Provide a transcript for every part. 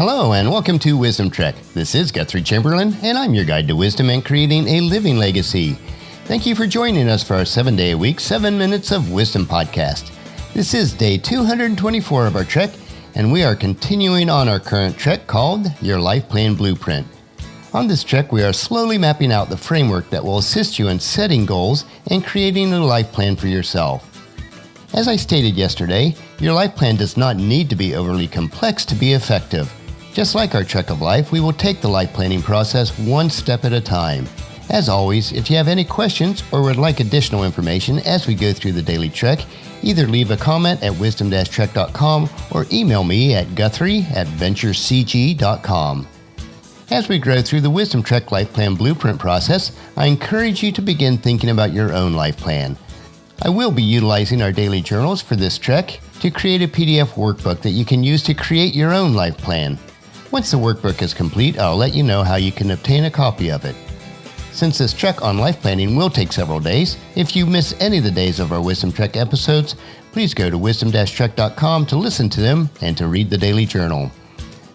Hello and welcome to Wisdom Trek. This is Guthrie Chamberlain and I'm your guide to wisdom and creating a living legacy. Thank you for joining us for our 7-day-a-week, 7 Minutes of Wisdom podcast. This is day 224 of our trek and we are continuing on our current trek called Your Life Plan Blueprint. On this trek, we are slowly mapping out the framework that will assist you in setting goals and creating a life plan for yourself. As I stated yesterday, your life plan does not need to be overly complex to be effective. Just like our trek of life, we will take the life planning process one step at a time. As always, if you have any questions or would like additional information as we go through the daily trek, either leave a comment at wisdom-trek.com or email me at guthrie@venturecg.com. As we grow through the Wisdom Trek Life Plan Blueprint process, I encourage you to begin thinking about your own life plan. I will be utilizing our daily journals for this trek to create a PDF workbook that you can use to create your own life plan. Once the workbook is complete, I'll let you know how you can obtain a copy of it. Since this trek on life planning will take several days, if you miss any of the days of our Wisdom Trek episodes, please go to wisdom-trek.com to listen to them and to read the daily journal.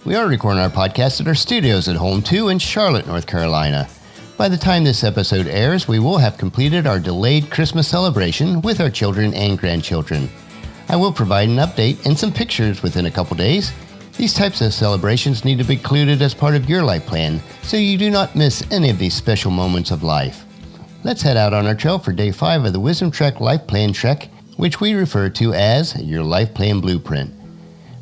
We are recording our podcast at our studios at Home 2 in Charlotte, North Carolina. By the time this episode airs, we will have completed our delayed Christmas celebration with our children and grandchildren. I will provide an update and some pictures within a couple days. These types of celebrations need to be included as part of your life plan, so you do not miss any of these special moments of life. Let's head out on our trail for day 5 of the Wisdom Trek Life Plan Trek, which we refer to as your Life Plan Blueprint.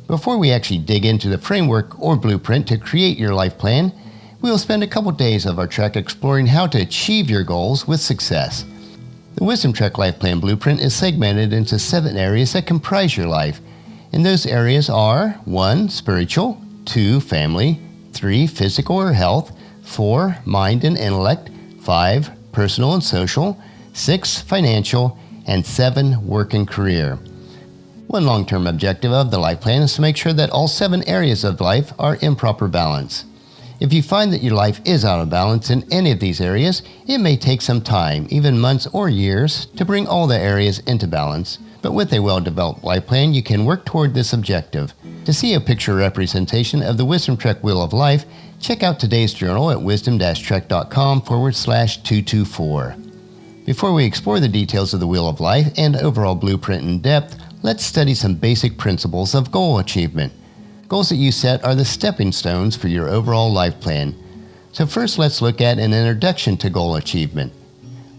Before we actually dig into the framework or blueprint to create your life plan, we will spend a couple days of our trek exploring how to achieve your goals with success. The Wisdom Trek Life Plan Blueprint is segmented into 7 areas that comprise your life. And those areas are 1. Spiritual, 2. Family, 3. Physical or health, 4. Mind and intellect, 5. Personal and social, 6. Financial, and 7. Work and career. One long-term objective of the life plan is to make sure that all 7 areas of life are in proper balance. If you find that your life is out of balance in any of these areas, it may take some time, even months or years, to bring all the areas into balance. But with a well-developed life plan, you can work toward this objective. To see a picture representation of the Wisdom Trek Wheel of Life, check out today's journal at wisdom-trek.com/224. Before we explore the details of the Wheel of Life and overall blueprint in depth, let's study some basic principles of goal achievement. Goals that you set are the stepping stones for your overall life plan. So first, let's look at an introduction to goal achievement.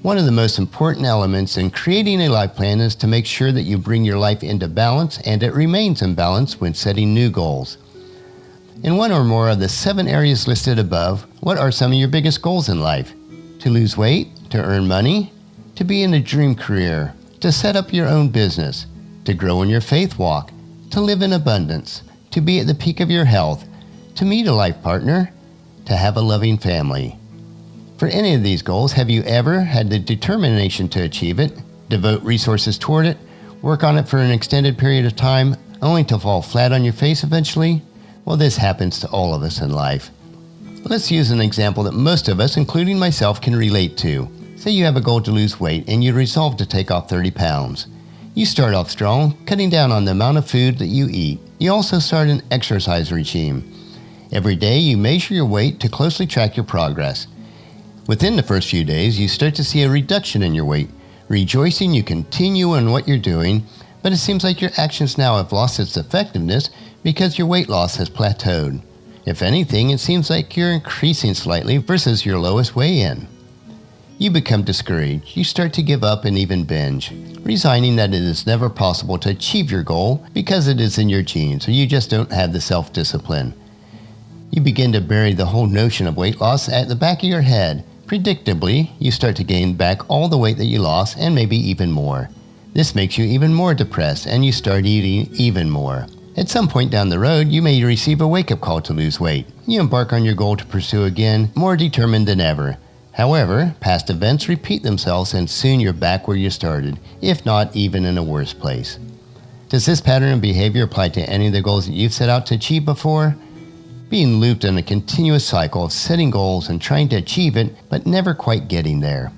One of the most important elements in creating a life plan is to make sure that you bring your life into balance and it remains in balance when setting new goals. In one or more of the 7 areas listed above, what are some of your biggest goals in life? To lose weight, to earn money, to be in a dream career, to set up your own business, to grow in your faith walk, to live in abundance, to be at the peak of your health, to meet a life partner, to have a loving family. For any of these goals, have you ever had the determination to achieve it, devote resources toward it, work on it for an extended period of time, only to fall flat on your face eventually? Well, this happens to all of us in life. Let's use an example that most of us, including myself, can relate to. Say you have a goal to lose weight and you resolve to take off 30 pounds. You start off strong, cutting down on the amount of food that you eat. You also start an exercise regime. Every day you measure your weight to closely track your progress. Within the first few days, you start to see a reduction in your weight. Rejoicing, you continue on what you're doing, but it seems like your actions now have lost its effectiveness because your weight loss has plateaued. If anything, it seems like you're increasing slightly versus your lowest weigh-in. You become discouraged. You start to give up and even binge, resigning that it is never possible to achieve your goal because it is in your genes or you just don't have the self-discipline. You begin to bury the whole notion of weight loss at the back of your head. Predictably, you start to gain back all the weight that you lost and maybe even more. This makes you even more depressed and you start eating even more. At some point down the road, you may receive a wake-up call to lose weight. You embark on your goal to pursue again, more determined than ever. However, past events repeat themselves and soon you're back where you started, if not even in a worse place. Does this pattern of behavior apply to any of the goals that you've set out to achieve before? Being looped in a continuous cycle of setting goals and trying to achieve it, but never quite getting there.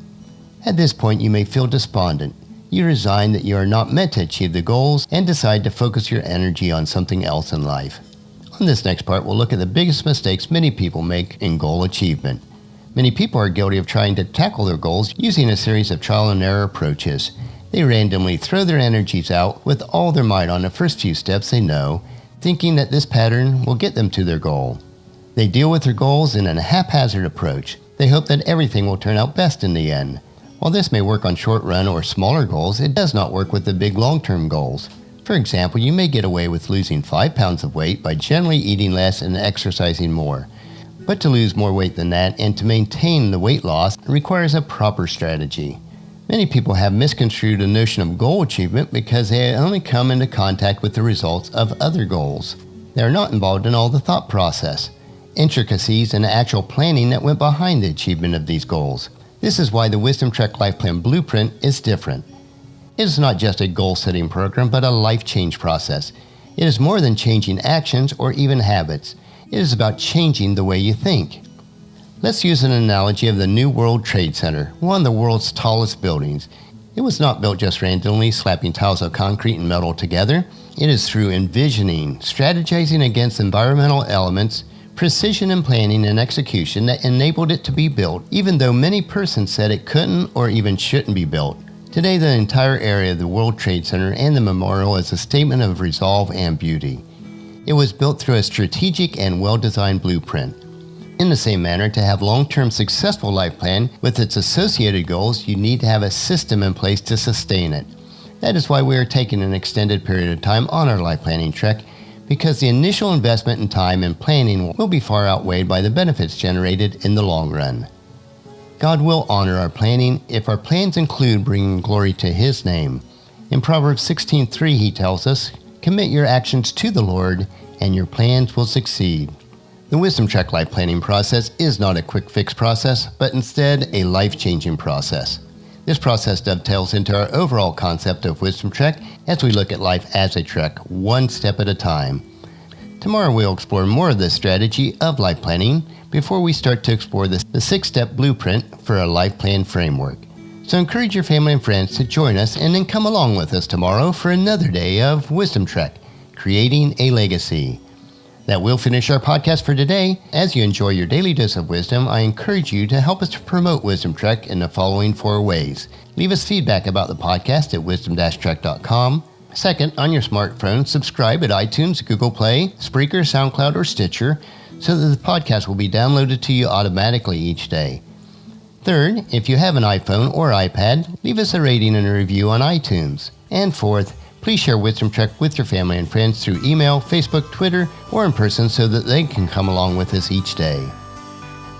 At this point, you may feel despondent. You resign that you are not meant to achieve the goals and decide to focus your energy on something else in life. On this next part, we'll look at the biggest mistakes many people make in goal achievement. Many people are guilty of trying to tackle their goals using a series of trial and error approaches. They randomly throw their energies out with all their might on the first few steps they know, thinking that this pattern will get them to their goal. They deal with their goals in a haphazard approach. They hope that everything will turn out best in the end. While this may work on short-run or smaller goals, it does not work with the big long-term goals. For example, you may get away with losing 5 pounds of weight by generally eating less and exercising more. But to lose more weight than that and to maintain the weight loss requires a proper strategy. Many people have misconstrued the notion of goal achievement because they only come into contact with the results of other goals. They are not involved in all the thought process, intricacies, and actual planning that went behind the achievement of these goals. This is why the Wisdom Trek Life Plan Blueprint is different. It is not just a goal-setting program, but a life change process. It is more than changing actions or even habits. It is about changing the way you think. Let's use an analogy of the New World Trade Center, one of the world's tallest buildings. It was not built just randomly, slapping tiles of concrete and metal together. It is through envisioning, strategizing against environmental elements, precision in planning and execution that enabled it to be built, even though many persons said it couldn't or even shouldn't be built. Today, the entire area of the World Trade Center and the memorial is a statement of resolve and beauty. It was built through a strategic and well-designed blueprint. In the same manner, to have long-term successful life plan with its associated goals, you need to have a system in place to sustain it. That is why we are taking an extended period of time on our life planning trek, because the initial investment in time and planning will be far outweighed by the benefits generated in the long run. God will honor our planning if our plans include bringing glory to His name. In Proverbs 16:3, He tells us, "Commit your actions to the Lord, and your plans will succeed." The Wisdom Trek life planning process is not a quick fix process, but instead a life-changing process. This process dovetails into our overall concept of Wisdom Trek as we look at life as a trek, one step at a time. Tomorrow we'll explore more of this strategy of life planning before we start to explore the 6-step blueprint for a life plan framework. So encourage your family and friends to join us and then come along with us tomorrow for another day of Wisdom Trek, Creating a Legacy. That will finish our podcast for today. As you enjoy your daily dose of wisdom, I encourage you to help us to promote Wisdom Trek in the following 4 ways. Leave us feedback about the podcast at wisdom-trek.com. Second, on your smartphone, subscribe at iTunes, Google Play, Spreaker, SoundCloud, or Stitcher so that the podcast will be downloaded to you automatically each day. Third, if you have an iPhone or iPad, leave us a rating and a review on iTunes. And fourth, please share Wisdom Trek with your family and friends through email, Facebook, Twitter, or in person so that they can come along with us each day.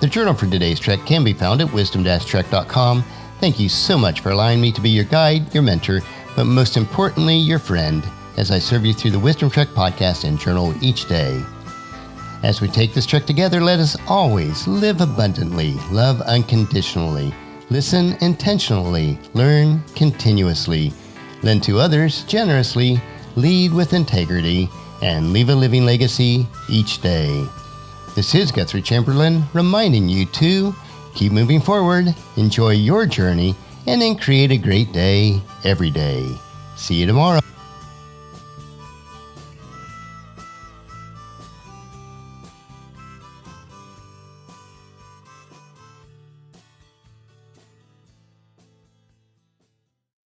The journal for today's trek can be found at wisdom-trek.com. Thank you so much for allowing me to be your guide, your mentor, but most importantly, your friend, as I serve you through the Wisdom Trek podcast and journal each day. As we take this trek together, let us always live abundantly, love unconditionally, listen intentionally, learn continuously, lend to others generously, lead with integrity, and leave a living legacy each day. This is Guthrie Chamberlain reminding you to keep moving forward, enjoy your journey, and then create a great day every day. See you tomorrow.